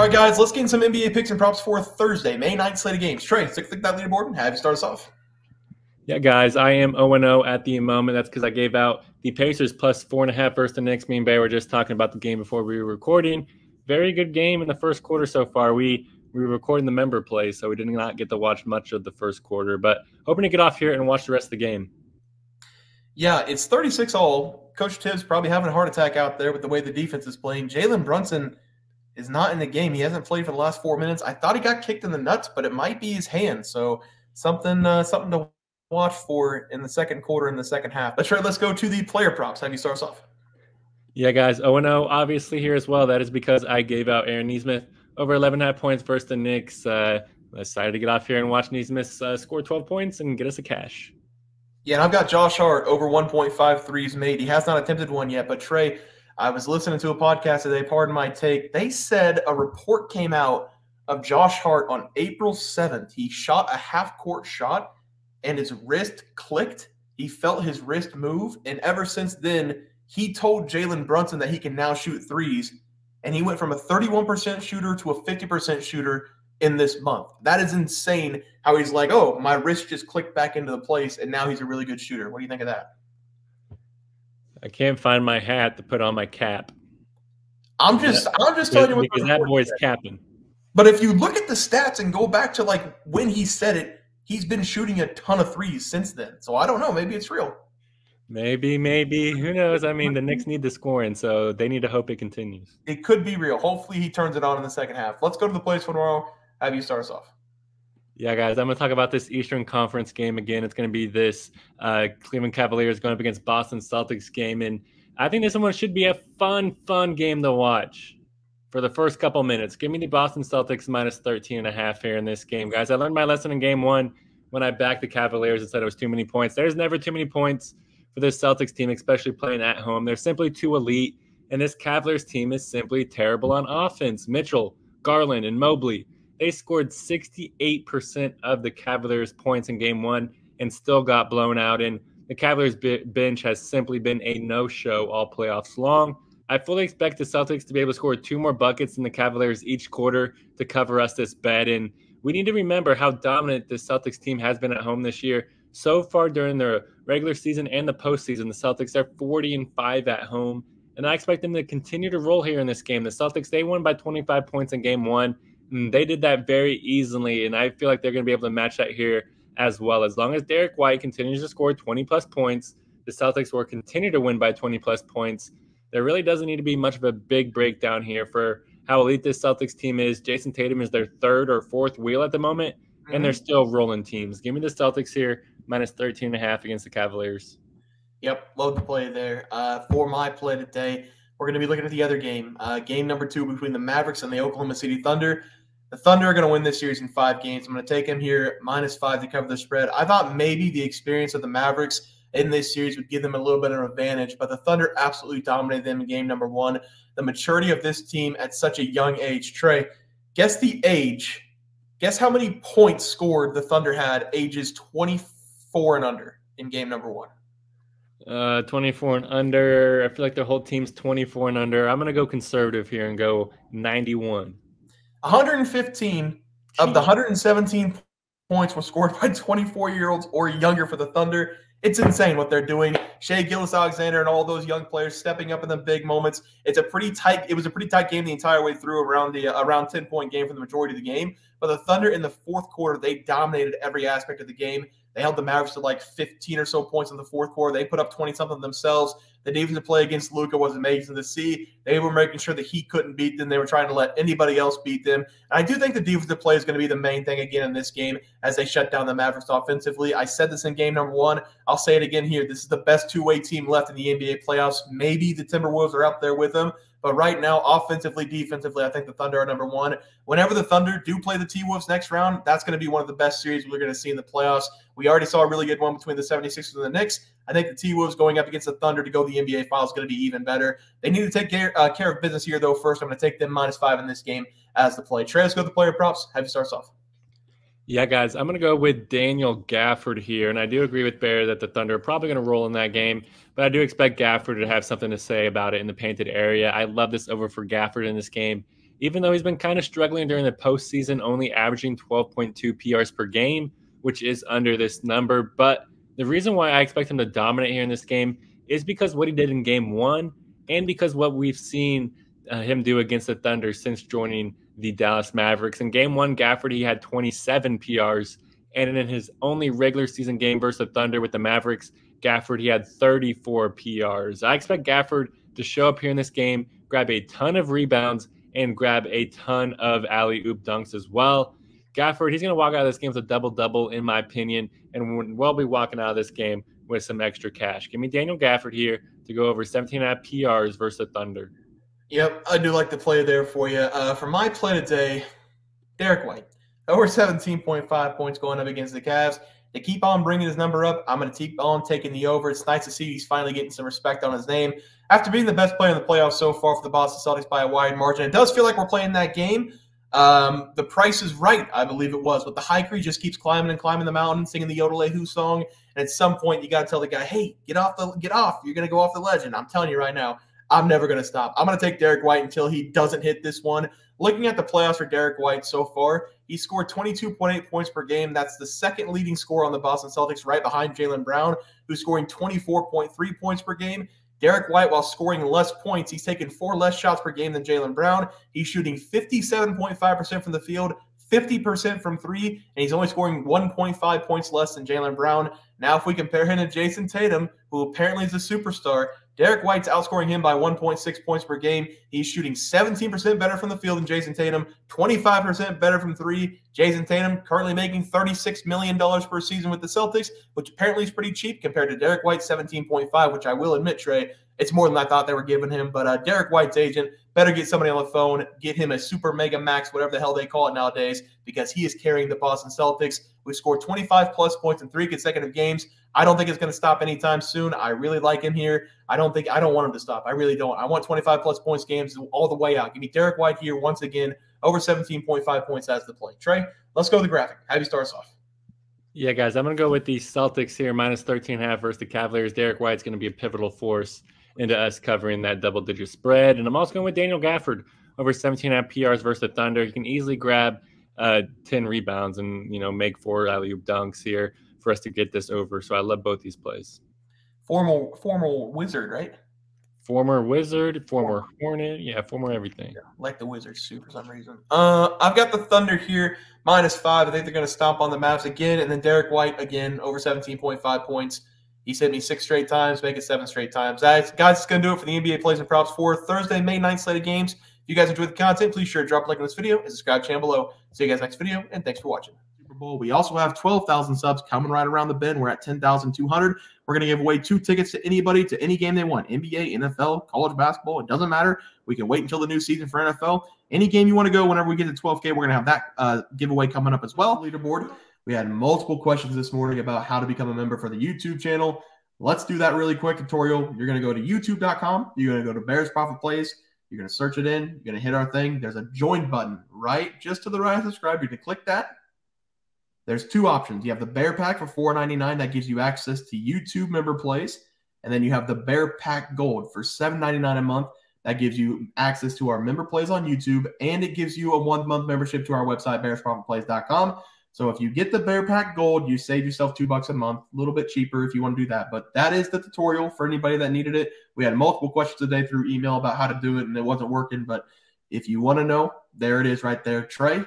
All right, guys, let's get in some NBA picks and props for Thursday, May 9th slate of games. Trey, click that leaderboard and have you start us off. Yeah, guys, I am 0-0 at the moment. That's because I gave out the Pacers plus 4.5 versus the Knicks. Me and Bay were just talking about the game before we were recording. Very good game in the first quarter so far. We were recording the member play, so we did not get to watch much of the first quarter. But hoping to get off here and watch the rest of the game. Yeah, it's 36-all. Coach Tibbs probably having a heart attack out there with the way the defense is playing. Jalen Brunson is not in the game. He hasn't played for the last 4 minutes. I thought he got kicked in the nuts, but it might be his hand. So something to watch for in the second quarter in the second half. But Trey, let's go to the player props. Have you start us off? Yeah, guys, 0-0 obviously here as well. That is because I gave out Aaron Nesmith over 11.5 points versus the Knicks. I decided to get off here and watch Nesmith score 12 points and get us a cash. Yeah, and I've got Josh Hart over 1.5 threes made. He has not attempted one yet, but Trey, I was listening to a podcast today, pardon my take. They said a report came out of Josh Hart on April 7th. He shot a half-court shot, and his wrist clicked. He felt his wrist move, and ever since then, he told Jalen Brunson that he can now shoot threes, and he went from a 31% shooter to a 50% shooter in this month. That is insane how he's like, oh, my wrist just clicked back into the place, and now he's a really good shooter. What do you think of that? I can't find my hat to put on my cap. I'm just telling you what because that boy's capping. But if you look at the stats and go back to like when he said it, he's been shooting a ton of threes since then. So I don't know. Maybe it's real. Maybe. Who knows? I mean, the Knicks need the scoring, so they need to hope it continues. It could be real. Hopefully he turns it on in the second half. Let's go to the plays for tomorrow. Have you start us off? Yeah, guys, I'm going to talk about this Eastern Conference game again. It's going to be this Cleveland Cavaliers going up against Boston Celtics game. And I think this one should be a fun game to watch for the first couple minutes. Give me the Boston Celtics minus 13.5 here in this game, guys. I learned my lesson in game one when I backed the Cavaliers and said it was too many points. There's never too many points for this Celtics team, especially playing at home. They're simply too elite, and this Cavaliers team is simply terrible on offense. Mitchell, Garland, and Mobley, they scored 68% of the Cavaliers' points in game one and still got blown out. And the Cavaliers bench has simply been a no-show all playoffs long. I fully expect the Celtics to be able to score 2 more buckets than the Cavaliers each quarter to cover us this bet. And we need to remember how dominant the Celtics team has been at home this year. So far during the regular season and the postseason, the Celtics are 40-5 at home. And I expect them to continue to roll here in this game. The Celtics, they won by 25 points in game one. They did that very easily, and I feel like they're going to be able to match that here as well. As long as Derrick White continues to score 20-plus points, the Celtics will continue to win by 20-plus points. There really doesn't need to be much of a big breakdown here for how elite this Celtics team is. Jason Tatum is their third or fourth wheel at the moment, and they're still rolling teams. Give me the Celtics here, minus 13.5 against the Cavaliers. Yep, load the play there. For my play today, we're going to be looking at the other game, game number 2 between the Mavericks and the Oklahoma City Thunder. The Thunder are going to win this series in 5 games. I'm going to take them here minus 5 to cover the spread. I thought maybe the experience of the Mavericks in this series would give them a little bit of an advantage, but the Thunder absolutely dominated them in game number 1. The maturity of this team at such a young age. Trey, guess the age. Guess how many points scored the Thunder had ages 24 and under in game number 1. 24 and under. I feel like their whole team's 24 and under. I'm going to go conservative here and go 91. 115 of the 117 points were scored by 24-year-olds or younger for the Thunder. It's insane what they're doing. Shai Gilgeous-Alexander and all those young players stepping up in the big moments. It was a pretty tight game the entire way through, around 10-point game for the majority of the game. But the Thunder in the fourth quarter, they dominated every aspect of the game. They held the Mavericks to like 15 or so points in the fourth quarter. They put up 20-something themselves. The defensive play against Luka was amazing to see. They were making sure that he couldn't beat them. They were trying to let anybody else beat them. And I do think the defensive play is going to be the main thing again in this game as they shut down the Mavericks offensively. I said this in game number 1. I'll say it again here. This is the best two-way team left in the NBA playoffs. Maybe the Timberwolves are up there with them. But right now, offensively, defensively, I think the Thunder are number 1. Whenever the Thunder do play the T-Wolves next round, that's going to be one of the best series we're going to see in the playoffs. We already saw a really good one between the 76ers and the Knicks. I think the T-Wolves going up against the Thunder to go to the NBA Finals is going to be even better. They need to take care of business here, though. First, I'm going to take them minus 5 in this game as the play. Trey, let's go to the player props. Have you start us off. Yeah, guys, I'm going to go with Daniel Gafford here, and I do agree with Bear that the Thunder are probably going to roll in that game, but I do expect Gafford to have something to say about it in the painted area. I love this over for Gafford in this game. even though he's been kind of struggling during the postseason, only averaging 12.2 PRs per game, which is under this number. But the reason why I expect him to dominate here in this game is because what he did in game one and because what we've seen him do against the Thunder since joining the Dallas Mavericks. In game one, Gafford, he had 27 PRs. And in his only regular season game versus the Thunder with the Mavericks, Gafford, he had 34 PRs. I expect Gafford to show up here in this game, grab a ton of rebounds, and grab a ton of alley-oop dunks as well. Gafford, he's going to walk out of this game with a double-double, in my opinion, and we'll be walking out of this game with some extra cash. Give me Daniel Gafford here to go over 17.5 PRs versus the Thunder. Yep, I do like the play there for you. For my play today, Derrick White. Over 17.5 points going up against the Cavs. They keep on bringing his number up. I'm going to keep on taking the over. It's nice to see he's finally getting some respect on his name. After being the best player in the playoffs so far for the Boston Celtics by a wide margin, it does feel like we're playing that game. The price is right, I believe it was. But the High Creek just keeps climbing and climbing the mountain, singing the Yodel-Who song. And at some point, you got to tell the guy, hey, get off. You're going to go off the ledge. And I'm telling you right now, I'm never going to stop. I'm going to take Derrick White until he doesn't hit this one. Looking at the playoffs for Derrick White so far, he scored 22.8 points per game. That's the second leading scorer on the Boston Celtics, right behind Jaylen Brown, who's scoring 24.3 points per game. Derrick White, while scoring less points, he's taken 4 less shots per game than Jaylen Brown. He's shooting 57.5% from the field, 50% from three, and he's only scoring 1.5 points less than Jaylen Brown. Now, if we compare him to Jason Tatum, who apparently is a superstar, Derrick White's outscoring him by 1.6 points per game. He's shooting 17% better from the field than Jason Tatum, 25% better from three. Jason Tatum currently making $36 million per season with the Celtics, which apparently is pretty cheap compared to Derrick White's 17.5, which I will admit, Trey, it's more than I thought they were giving him. But Derrick White's agent better get somebody on the phone, get him a super mega max, whatever the hell they call it nowadays, because he is carrying the Boston Celtics. We've scored 25-plus points in 3 consecutive games. I don't think it's going to stop anytime soon. I really like him here. I don't want him to stop. I really don't. I want 25-plus points games all the way out. Give me Derrick White here once again, over 17.5 points as the play. Trey, let's go to the graphic. Have you start us off? Yeah, guys, I'm going to go with the Celtics here, minus 13.5 versus the Cavaliers. Derrick White's going to be a pivotal force into us covering that double-digit spread. And I'm also going with Daniel Gafford, over 17.5 PRs versus the Thunder. He can easily grab 10 rebounds and, make 4 alley-oop dunks here for us to get this over. So I love both these plays. Former Wizard, right? Former Wizard, former Hornet. Yeah, former everything. Yeah, like the Wizards too for some reason. I've got the Thunder here, minus 5. I think they're going to stomp on the Mavs again. And then Derrick White again, over 17.5 points. He's hit me 6 straight times, make it 7 straight times. Guys, it's going to do it for the NBA Plays and Props for Thursday, May 9th slate of games. If you guys enjoyed the content, please sure to drop a like on this video and subscribe to the channel below. See you guys next video, and thanks for watching. Super Bowl. We also have 12,000 subs coming right around the bend. We're at 10,200. We're going to give away 2 tickets to anybody to any game they want. NBA, NFL, college basketball. It doesn't matter. We can wait until the new season for NFL. Any game you want to go, whenever we get to 12K, we're going to have that giveaway coming up as well. Leaderboard. We had multiple questions this morning about how to become a member for the YouTube channel. Let's do that really quick tutorial. You're going to go to youtube.com. You're going to go to Bears Profit Plays. You're going to search it in. You're going to hit our thing. There's a join button right just to the right of subscribe. You're going to click that. There's 2 options. You have the Bear Pack for $4.99. That gives you access to YouTube member plays. And then you have the Bear Pack Gold for $7.99 a month. That gives you access to our member plays on YouTube. And it gives you a 1-month membership to our website, bearsprofitplays.com. So if you get the Bear Pack Gold, you save yourself $2 a month, a little bit cheaper if you want to do that. But that is the tutorial for anybody that needed it. We had multiple questions today through email about how to do it, and it wasn't working. But if you want to know, there it is right there. Trey,